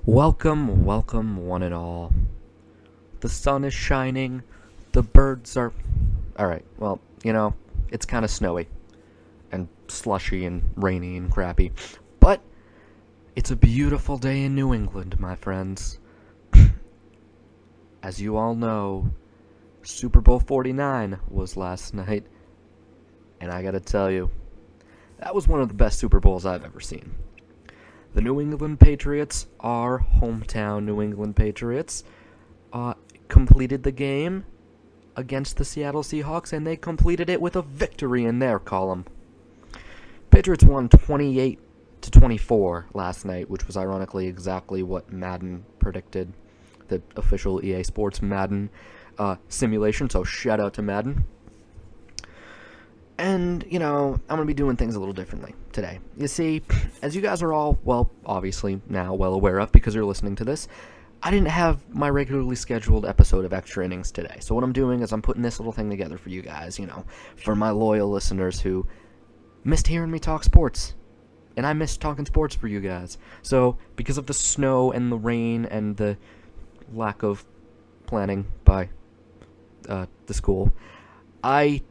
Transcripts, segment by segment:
Welcome, welcome, one and all. The sun is shining, the birds are... Alright, well, it's kind of snowy, and slushy, and rainy, and crappy. But, it's a beautiful day in New England, my friends. As you all know, Super Bowl 49 was last night, and I gotta tell you, that was one of the best Super Bowls I've ever seen. The New England Patriots, our hometown New England Patriots, completed the game against the Seattle Seahawks, and they completed it with a victory in their column. Patriots won 28-24 last night, which was ironically exactly what Madden predicted, the official EA Sports Madden simulation, so shout out to Madden. And, I'm going to be doing things a little differently today. You see, as you guys are all, obviously now well aware of because you're listening to this, I didn't have my regularly scheduled episode of Extra Innings today. So what I'm doing is I'm putting this little thing together for you guys, for my loyal listeners who missed hearing me talk sports. And I missed talking sports for you guys. So, because of the snow and the rain and the lack of planning by the school, I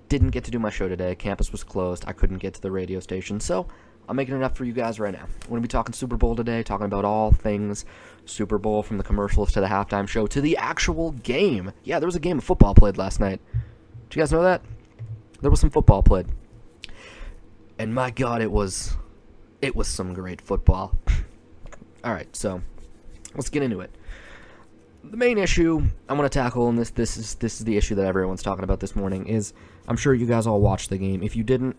didn't get to do my show today. Campus was closed. I couldn't get to the radio station, so I'm making it up for you guys right now. I'm going to be talking Super Bowl today, talking about all things Super Bowl, from the commercials to the halftime show to the actual game. Yeah, there was a game of football played last night. Did you guys know that? There was some football played. And my God, it was some great football. Alright, so let's get into it. The main issue I'm going to tackle, and this is the issue that everyone's talking about this morning, is I'm sure you guys all watched the game. If you didn't,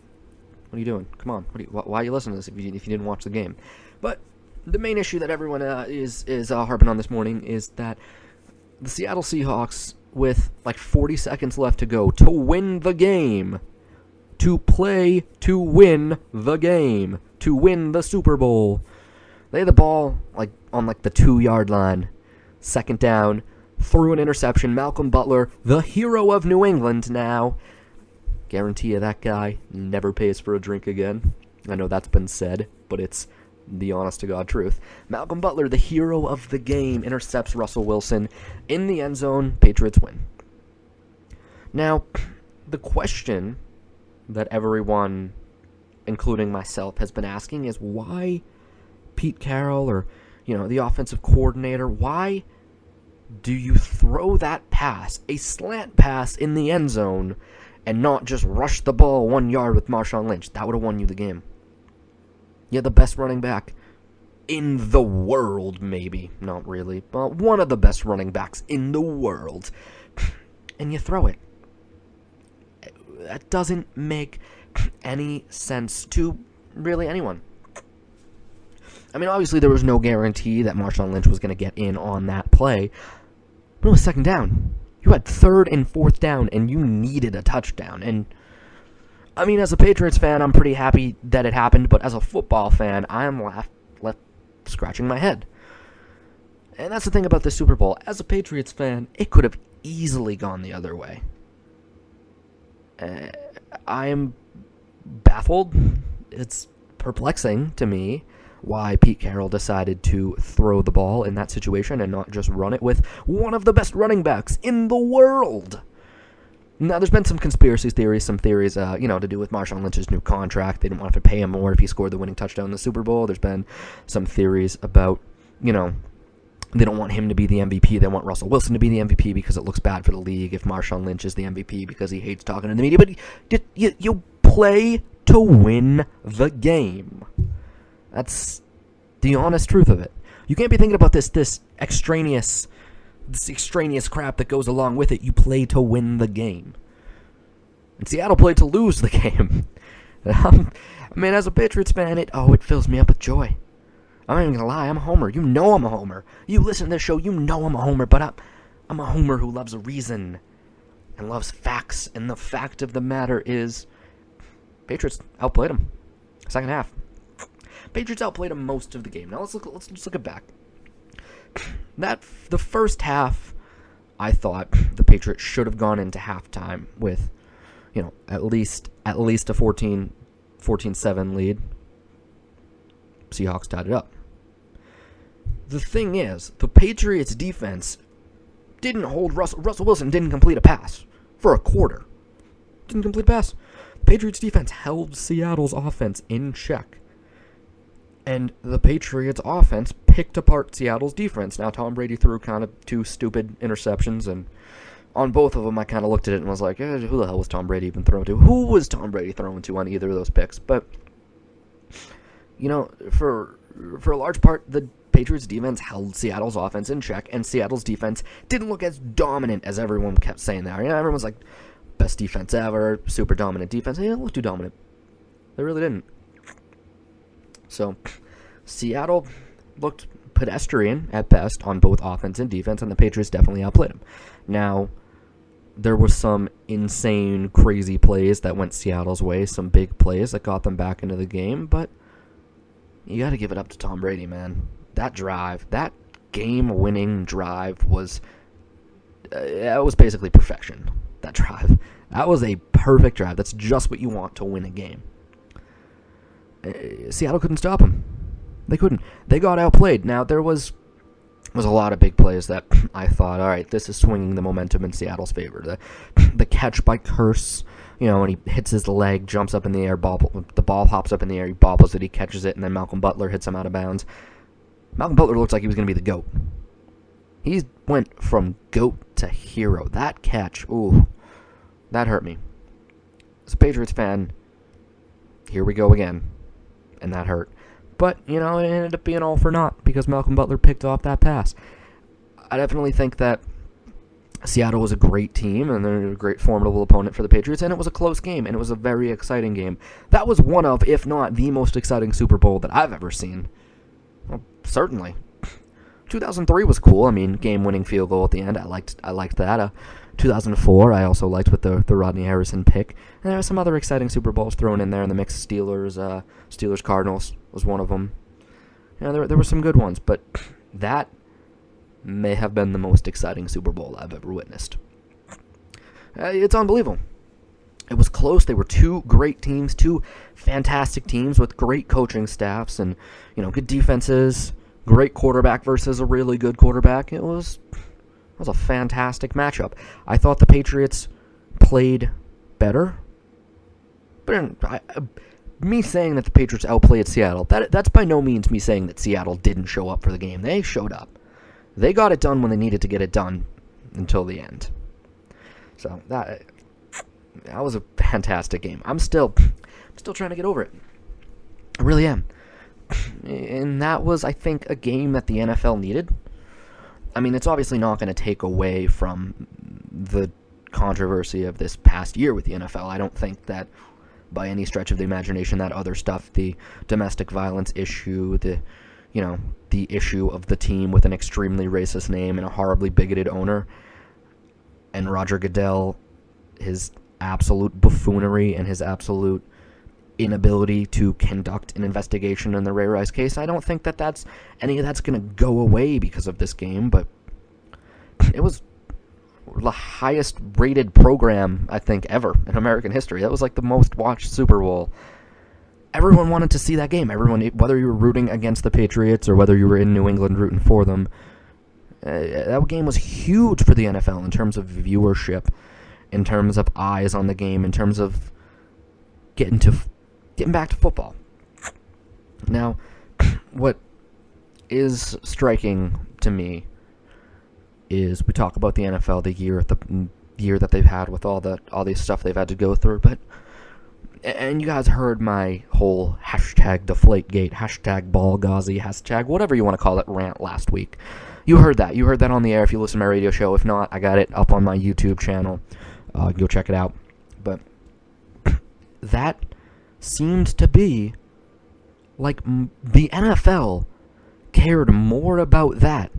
what are you doing? Come on, why are you listening to this if you didn't watch the game? But the main issue that everyone is harping on this morning is that the Seattle Seahawks, with like 40 seconds left to go to win the game, to play to win the game, to win the Super Bowl, they had the ball on the 2-yard line. Second down, threw an interception. Malcolm Butler, the hero of New England now. Guarantee you that guy never pays for a drink again. I know that's been said, but it's the honest-to-God truth. Malcolm Butler, the hero of the game, intercepts Russell Wilson in the end zone. Patriots win. Now, the question that everyone, including myself, has been asking is why Pete Carroll, or the offensive coordinator, why do you throw that pass, a slant pass in the end zone, and not just rush the ball 1 yard with Marshawn Lynch? That would have won you the game. Yeah, the best running back in the world, maybe. Not really, but one of the best running backs in the world. And you throw it. That doesn't make any sense to really anyone. I mean, obviously there was no guarantee that Marshawn Lynch was going to get in on that play, but it was second down. You had third and fourth down, and you needed a touchdown. And, I mean, as a Patriots fan, I'm pretty happy that it happened, but as a football fan, I am left scratching my head. And that's the thing about the Super Bowl. As a Patriots fan, it could have easily gone the other way. I am baffled. It's perplexing to me why Pete Carroll decided to throw the ball in that situation and not just run it with one of the best running backs in the world. Now, there's been some conspiracy theories, to do with Marshawn Lynch's new contract. They didn't want to pay him more if he scored the winning touchdown in the Super Bowl. There's been some theories about, they don't want him to be the MVP. They want Russell Wilson to be the MVP because it looks bad for the league if Marshawn Lynch is the MVP because he hates talking to the media. But you play to win the game. That's the honest truth of it. You can't be thinking about this extraneous crap that goes along with it. You play to win the game. And Seattle played to lose the game. I mean, as a Patriots fan, it fills me up with joy. I'm not even going to lie, I'm a homer. You know I'm a homer. You listen to this show, you know I'm a homer, but I'm a homer who loves a reason and loves facts. And the fact of the matter is, Patriots outplayed them. Second half. Patriots outplayed them most of the game. Now let's look it back. The first half, I thought the Patriots should have gone into halftime with, at least a 14-7 lead. Seahawks tied it up. The thing is, the Patriots defense didn't hold Russell Wilson didn't complete a pass for a quarter. Didn't complete a pass. Patriots defense held Seattle's offense in check. And the Patriots offense picked apart Seattle's defense. Now, Tom Brady threw kind of 2 stupid interceptions, and on both of them, I kind of looked at it and was like, who the hell was Tom Brady even throwing to? Who was Tom Brady throwing to on either of those picks? But, for a large part, the Patriots defense held Seattle's offense in check, and Seattle's defense didn't look as dominant as everyone kept saying there. Everyone's like, best defense ever, super dominant defense. They didn't look too dominant. They really didn't. So, Seattle looked pedestrian at best on both offense and defense, and the Patriots definitely outplayed them. Now, there was some insane, crazy plays that went Seattle's way, some big plays that got them back into the game, but you got to give it up to Tom Brady, man. That drive, that game-winning drive was basically perfection, that drive. That was a perfect drive. That's just what you want to win a game. Seattle couldn't stop him. They couldn't. They got outplayed. Now, there was a lot of big plays that I thought, all right, this is swinging the momentum in Seattle's favor. The catch by Curse, when he hits his leg, jumps up in the air, the ball hops up in the air, he bobbles it, he catches it, and then Malcolm Butler hits him out of bounds. Malcolm Butler looks like he was going to be the GOAT. He went from GOAT to hero. That catch, ooh, that hurt me. As a Patriots fan, here we go again. And that hurt. But, it ended up being all for naught because Malcolm Butler picked off that pass. I definitely think that Seattle was a great team, and they're a great formidable opponent for the Patriots, and it was a close game, and it was a very exciting game. That was one of, if not the most exciting Super Bowl that I've ever seen. Well, certainly. 2003 was cool. Game-winning field goal at the end. I liked that. 2004, I also liked with the Rodney Harrison pick. And there were some other exciting Super Bowls thrown in there in the mix. Steelers-Cardinals was one of them. There were some good ones, but that may have been the most exciting Super Bowl I've ever witnessed. It's unbelievable. It was close. They were 2 great teams, 2 fantastic teams with great coaching staffs and, good defenses, great quarterback versus a really good quarterback. It was a fantastic matchup. I thought the Patriots played better. But me saying that the Patriots outplayed Seattle, that's by no means me saying that Seattle didn't show up for the game. They showed up. They got it done when they needed to get it done until the end. So that was a fantastic game. I'm still trying to get over it. I really am. And that was, I think, a game that the NFL needed. It's obviously not going to take away from the controversy of this past year with the NFL. I don't think that by any stretch of the imagination that other stuff, the domestic violence issue, the issue of the team with an extremely racist name and a horribly bigoted owner, and Roger Goodell, his absolute buffoonery and his absolute inability to conduct an investigation in the Ray Rice case. I don't think that any of that's going to go away because of this game, but it was the highest rated program, I think, ever in American history. That was like the most watched Super Bowl. Everyone wanted to see that game. Everyone, whether you were rooting against the Patriots or whether you were in New England rooting for them, that game was huge for the NFL in terms of viewership, in terms of eyes on the game, in terms of getting back to football. Now, what is striking to me is we talk about the NFL, the year that they've had with all these stuff they've had to go through, and you guys heard my whole #Deflategate, #BallGauzy, whatever you want to call it rant last week. You heard that on the air if you listen to my radio show. If not, I got it up on my YouTube channel. Go check it out. But that seemed to be like the NFL cared more about that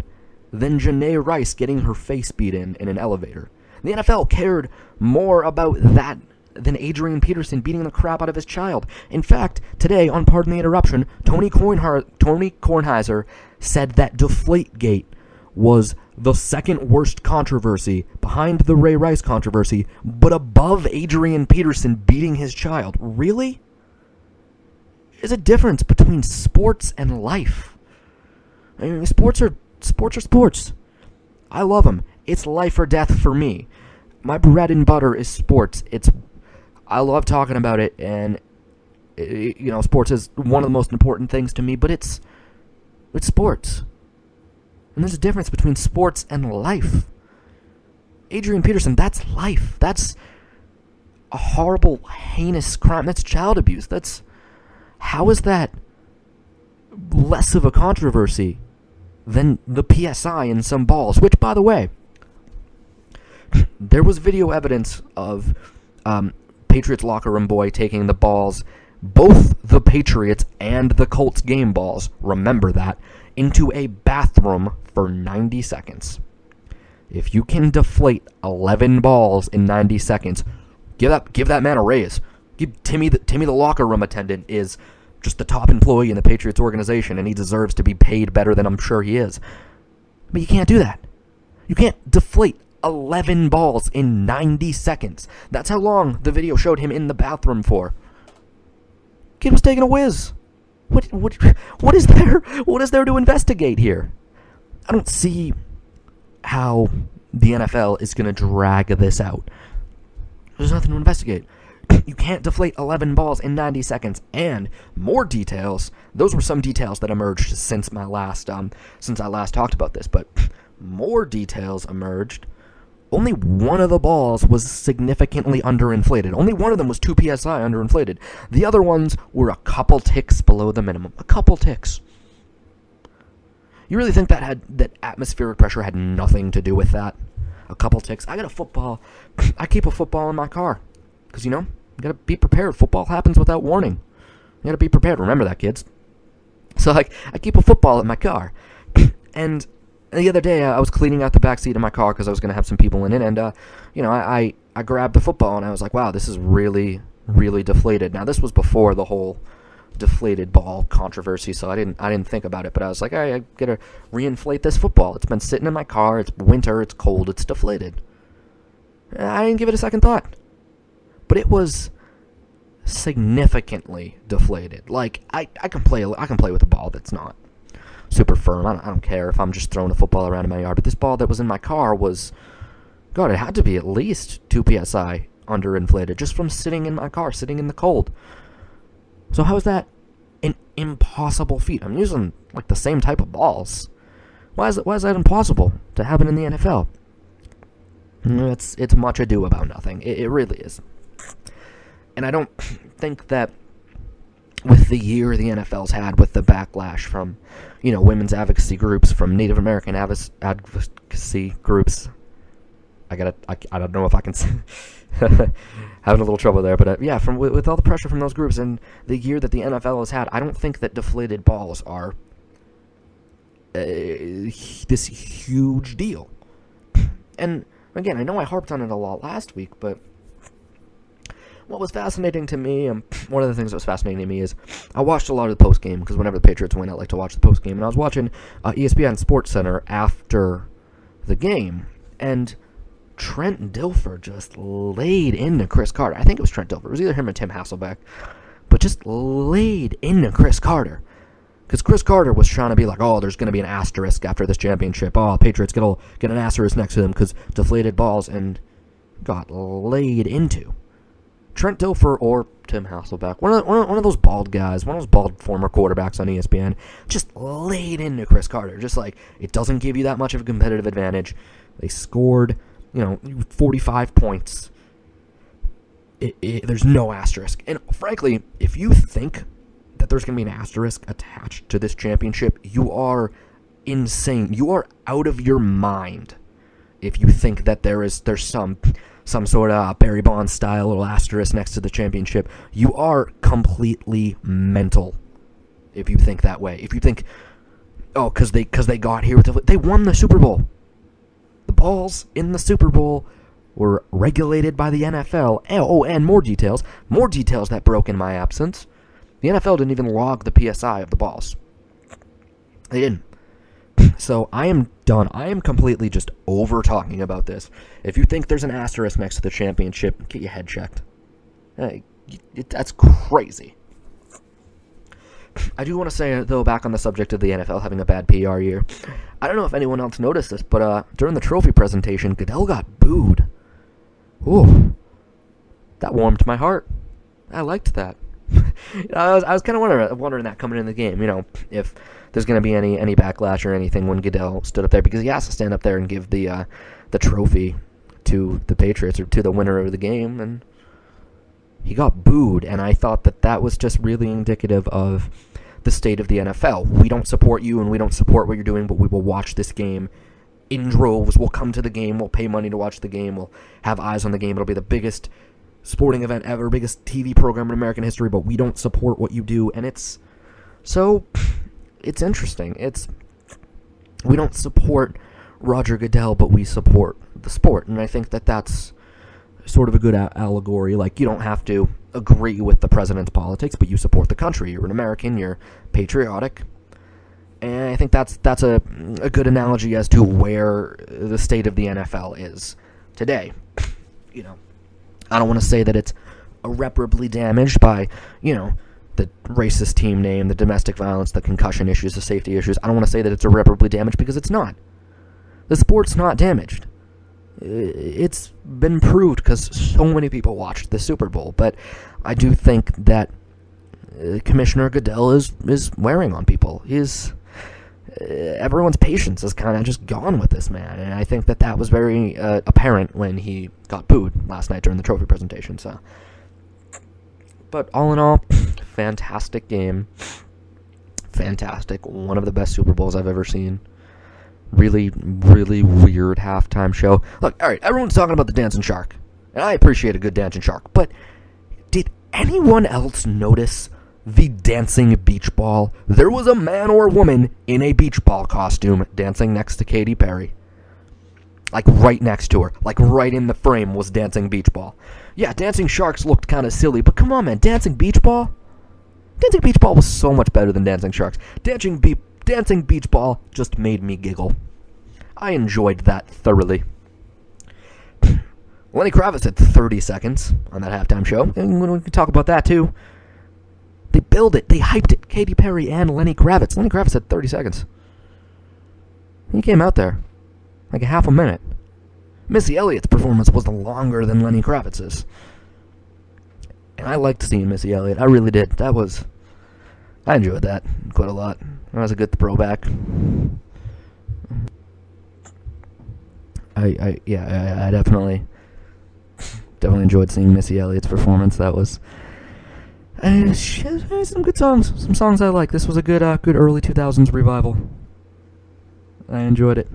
than Janae Rice getting her face beat in an elevator. The NFL cared more about that than Adrian Peterson beating the crap out of his child. In fact, today on Pardon the Interruption, Tony Kornheiser said that Deflategate was the second worst controversy behind the Ray Rice controversy, but above Adrian Peterson beating his child. Really? There's a difference between sports and life. I mean, sports are sports. I love them. It's life or death for me. My bread and butter is sports. I love talking about it, and sports is one of the most important things to me. But it's sports, and there's a difference between sports and life. Adrian Peterson, that's life. That's a horrible, heinous crime. That's child abuse. How is that less of a controversy than the PSI in some balls? Which, by the way, there was video evidence of Patriots locker room boy taking the balls, both the Patriots and the Colts game balls, remember that, into a bathroom for 90 seconds. If you can deflate 11 balls in 90 seconds, give that man a raise. Give Timmy the locker room attendant is just the top employee in the Patriots organization, and he deserves to be paid better than I'm sure he is. But you can't do that. You can't deflate 11 balls in 90 seconds. That's how long the video showed him in the bathroom for. Kid was taking a whiz. What is there to investigate here? I don't see how the NFL is going to drag this out. There's nothing to investigate. You can't deflate 11 balls in 90 seconds. And more details. Those were some details that emerged since I last talked about this. But more details emerged. Only one of the balls was significantly underinflated. Only one of them was 2 psi underinflated. The other ones were a couple ticks below the minimum. A couple ticks. You really think that atmospheric pressure had nothing to do with that? A couple ticks. I got a football. I keep a football in my car. Because, you got to be prepared. Football happens without warning. You got to be prepared. Remember that, kids. So, I keep a football in my car. And the other day, I was cleaning out the back seat of my car because I was going to have some people in it. And, I grabbed the football and I was like, wow, this is really, really deflated. Now, this was before the whole deflated ball controversy, so I didn't think about it, but I was like, all right, I gotta reinflate this football. It's been sitting in my car, it's winter, it's cold, it's deflated. I didn't give it a second thought. But it was significantly deflated. Like, I can play with a ball that's not super firm. I don't care if I'm just throwing a football around in my yard, but this ball that was in my car was, God, it had to be at least 2 psi underinflated just from sitting in my car, sitting in the cold. So how is that an impossible feat? I'm using the same type of balls. Why is that impossible to happen in the NFL? It's much ado about nothing. It really is. And I don't think that with the year the NFL's had with the backlash from, women's advocacy groups, from Native American advocacy groups. I don't know if I can having a little trouble there, but with all the pressure from those groups and the year that the NFL has had, I don't think that deflated balls are this huge deal. And again, I know I harped on it a lot last week, but what was fascinating to me, one of the things that was fascinating to me is I watched a lot of the post game because whenever the Patriots win, I like to watch the post game, and I was watching ESPN Sports Center after the game, and Trent Dilfer just laid into Chris Carter. I think it was Trent Dilfer. It was either him or Tim Hasselbeck. But just laid into Chris Carter. Because Chris Carter was trying to be like, oh, there's going to be an asterisk after this championship. Oh, Patriots get an asterisk next to them because deflated balls, and got laid into. Trent Dilfer or Tim Hasselbeck, one of those bald guys, one of those bald former quarterbacks on ESPN, just laid into Chris Carter. Just like, it doesn't give you that much of a competitive advantage. They scored 45 points. There's no asterisk. And frankly, if you think that there's going to be an asterisk attached to this championship, you are insane. You are out of your mind if you think that there's some sort of Barry Bonds style little asterisk next to the championship. You are completely mental if you think that way. If you think, oh, because they got here they won the Super Bowl. The balls in the Super Bowl were regulated by the NFL. Oh, and more details that broke in my absence. The NFL didn't even log the PSI of the balls. They didn't. So I am done. I am completely just over talking about this. If you think there's an asterisk next to the championship, get your head checked. That's crazy. I do want to say, though, back on the subject of the NFL having a bad PR year, I don't know if anyone else noticed this, but during the trophy presentation, Goodell got booed. Ooh, that warmed my heart. I liked that. I was kind of wondering that coming in the game, if there's going to be any backlash or anything when Goodell stood up there, because he has to stand up there and give the trophy to the Patriots, or to the winner of the game, and he got booed, and I thought that was just really indicative of the state of the NFL. We don't support you, and we don't support what you're doing, but we will watch this game in droves. We'll come to the game. We'll pay money to watch the game. We'll have eyes on the game. It'll be the biggest sporting event ever, biggest TV program in American history, but we don't support what you do, and it's interesting. We don't support Roger Goodell, but we support the sport, and I think that's sort of a good allegory. Like, you don't have to agree with the president's politics, but you support the country. You're an American. You're patriotic. And I think that's a good analogy as to where the state of the NFL is today. I don't want to say that it's irreparably damaged by, the racist team name, the domestic violence, the concussion issues, the safety issues. I don't want to say that it's irreparably damaged, because it's not. The sport's not damaged. It's been proved because so many people watched the Super Bowl, but I do think that Commissioner Goodell is wearing on people. Everyone's patience is kind of just gone with this man, and I think that was very apparent when he got booed last night during the trophy presentation. So, but all in all, fantastic game, fantastic, one of the best Super Bowls I've ever seen. Really, really weird halftime show. Look, all right, everyone's talking about the dancing shark, and I appreciate a good dancing shark, but did anyone else notice the dancing beach ball? There was a man or woman in a beach ball costume dancing next to Katy Perry. Like, right next to her. Like, right in the frame was dancing beach ball. Yeah, dancing sharks looked kind of silly, but come on, man, dancing beach ball? Dancing beach ball was so much better than dancing sharks. Dancing beach ball just made me giggle. I enjoyed that thoroughly. Lenny Kravitz had 30 seconds on that halftime show, and we can talk about that too. They billed it, they hyped it. Katy Perry and Lenny Kravitz. Lenny Kravitz had 30 seconds. He came out there like a half a minute. Missy Elliott's performance was longer than Lenny Kravitz's. And I liked seeing Missy Elliott. I really did. I enjoyed that quite a lot. That was a good throwback. I definitely enjoyed seeing Missy Elliott's performance. That was she has some good songs, some songs I like. This was a good early 2000s revival. I enjoyed it.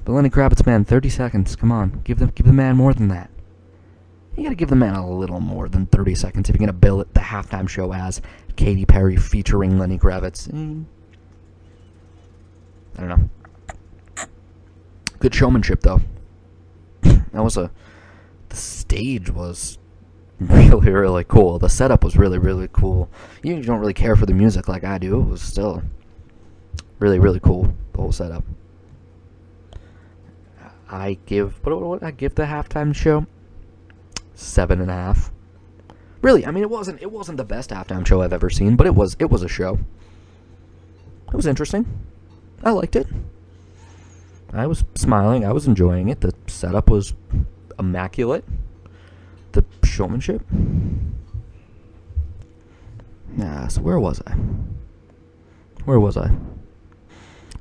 But Lenny Kravitz, man, 30 seconds. Come on, give the man more than that. You gotta give the man a little more than 30 seconds if you're gonna bill it the halftime show as Katy Perry featuring Lenny Kravitz. I don't know. Good showmanship, though. The stage was really, really cool. The setup was really, really cool. You don't really care for the music like I do. It was still really, really cool, the whole setup. I give the halftime show 7.5. Really, I mean, it wasn't the best halftime show I've ever seen, but it was a show. It was interesting. I liked it. I was smiling. I was enjoying it. The setup was immaculate. The showmanship. So where was I?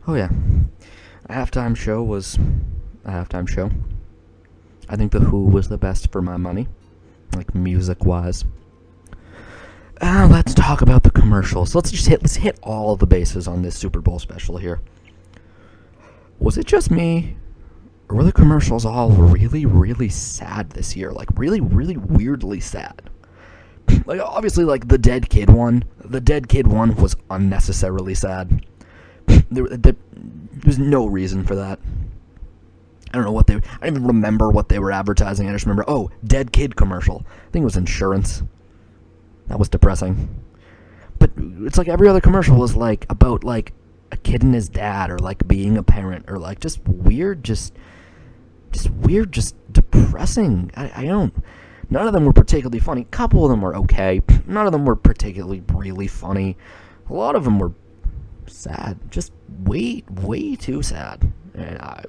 Oh yeah. A halftime show was a halftime show. I think The Who was the best for my money, like music-wise. Let's talk about the commercials. Let's hit all of the bases on this Super Bowl special here. Was it just me, or were the commercials all really, really sad this year? Like, really, really weirdly sad. Like, obviously, like, the dead kid one was unnecessarily sad. There's no reason for that. I don't even remember what they were advertising. I just remember, dead kid commercial. I think it was insurance. That was depressing. But it's like every other commercial was like about like a kid and his dad, or like being a parent, or like just weird, just depressing. I don't. None of them were particularly funny. A couple of them were okay. None of them were particularly really funny. A lot of them were sad, just way too sad, and I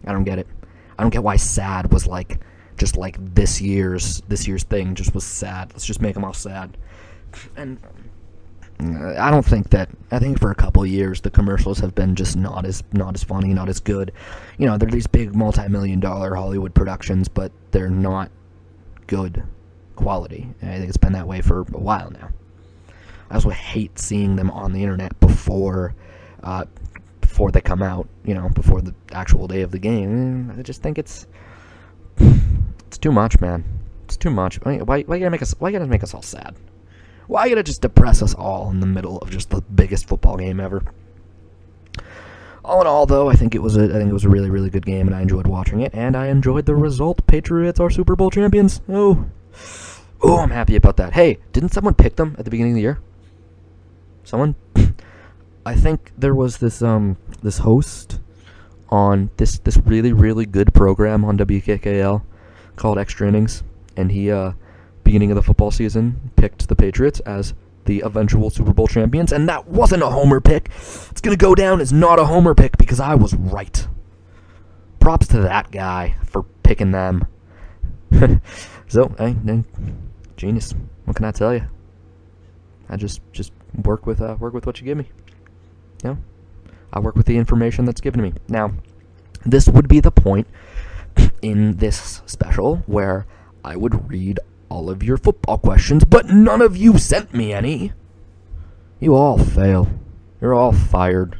don't get it. I don't get why sad was like just like this year's thing just was sad. Let's just make them all sad. And I don't think that. I think for a couple of years the commercials have been just not as funny, not as good. You know, they're these big multi-million-dollar Hollywood productions, but they're not good quality. And I think it's been that way for a while now. I also hate seeing them on the internet before they come out. You know, before the actual day of the game. I just think it's too much, man. It's too much. Why you gotta make us all sad? Why you gotta just depress us all in the middle of just the biggest football game ever? All in all, though, I think it was a really, really good game, and I enjoyed watching it, and I enjoyed the result. Patriots are Super Bowl champions. Oh, I'm happy about that. Hey, didn't someone pick them at the beginning of the year? Someone? I think there was this host on this really, really good program on WKKL called Extra Innings, and he beginning of the football season picked the Patriots as the eventual Super Bowl champions, and that wasn't a homer pick. It's gonna go down as not a homer pick because I was right. Props to that guy for picking them. So, hey, genius. What can I tell you? I just work with what you give me. You know, I work with the information that's given to me. Now, this would be the point in this special where I would read all of your football questions, but none of you sent me any. You all fail. You're all fired.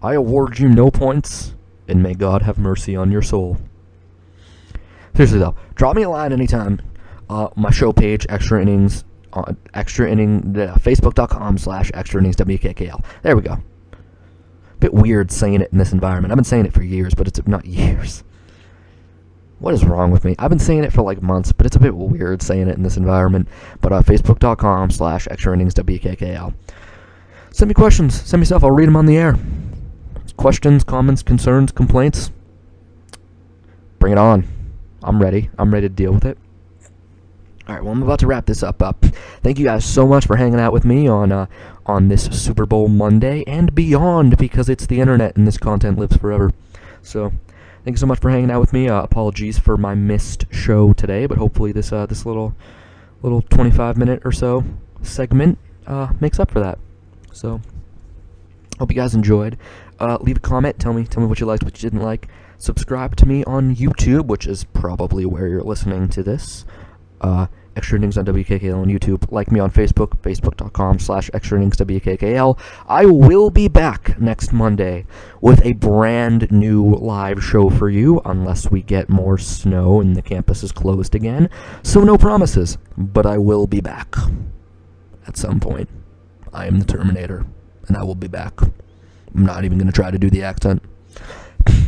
I award you no points, and may God have mercy on your soul. Seriously though, drop me a line anytime. My show page, Extra Innings, Facebook.com/Extra Innings WKKL. There we go. Bit weird saying it in this environment. I've been saying it for years, but it's not years. What is wrong with me? I've been saying it for like months, but it's a bit weird saying it in this environment. But Facebook.com/Extra Innings WKKL. Send me questions. Send me stuff. I'll read them on the air. Questions, comments, concerns, complaints. Bring it on. I'm ready. I'm ready to deal with it. All right, well, I'm about to wrap this up. Thank you guys so much for hanging out with me on this Super Bowl Monday and beyond, because it's the internet and this content lives forever. So, thank you so much for hanging out with me. Apologies for my missed show today, but hopefully this little 25-minute or so segment makes up for that. So, hope you guys enjoyed. Leave a comment. Tell me what you liked, what you didn't like. Subscribe to me on YouTube, which is probably where you're listening to this. Extra Innings on WKKL on YouTube. Like me on Facebook, Facebook.com/Extra Innings WKKL. I will be back next Monday with a brand new live show for you, unless we get more snow and the campus is closed again. So no promises, but I will be back at some point. I am the Terminator, and I will be back. I'm not even going to try to do the accent.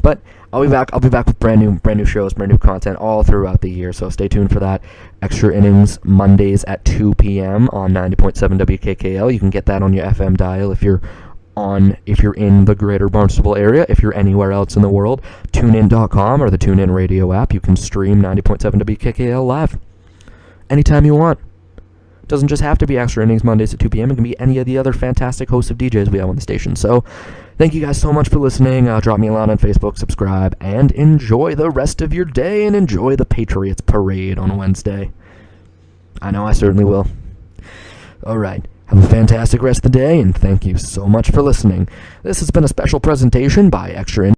But I'll be back with brand new shows, brand new content all throughout the year. So stay tuned for that. Extra Innings Mondays at 2 p.m. on 90.7 WKKL. You can get that on your FM dial if you're in the greater Barnstable area. If you're anywhere else in the world, tunein.com or the TuneIn radio app. You can stream 90.7 WKKL live anytime you want. It doesn't just have to be Extra Innings Mondays at 2 p.m. It can be any of the other fantastic hosts of DJs we have on the station. So thank you guys so much for listening. Drop me a line on Facebook, subscribe, and enjoy the rest of your day, and enjoy the Patriots parade on Wednesday. I know I certainly will. All right. Have a fantastic rest of the day, and thank you so much for listening. This has been a special presentation by Extra Innings.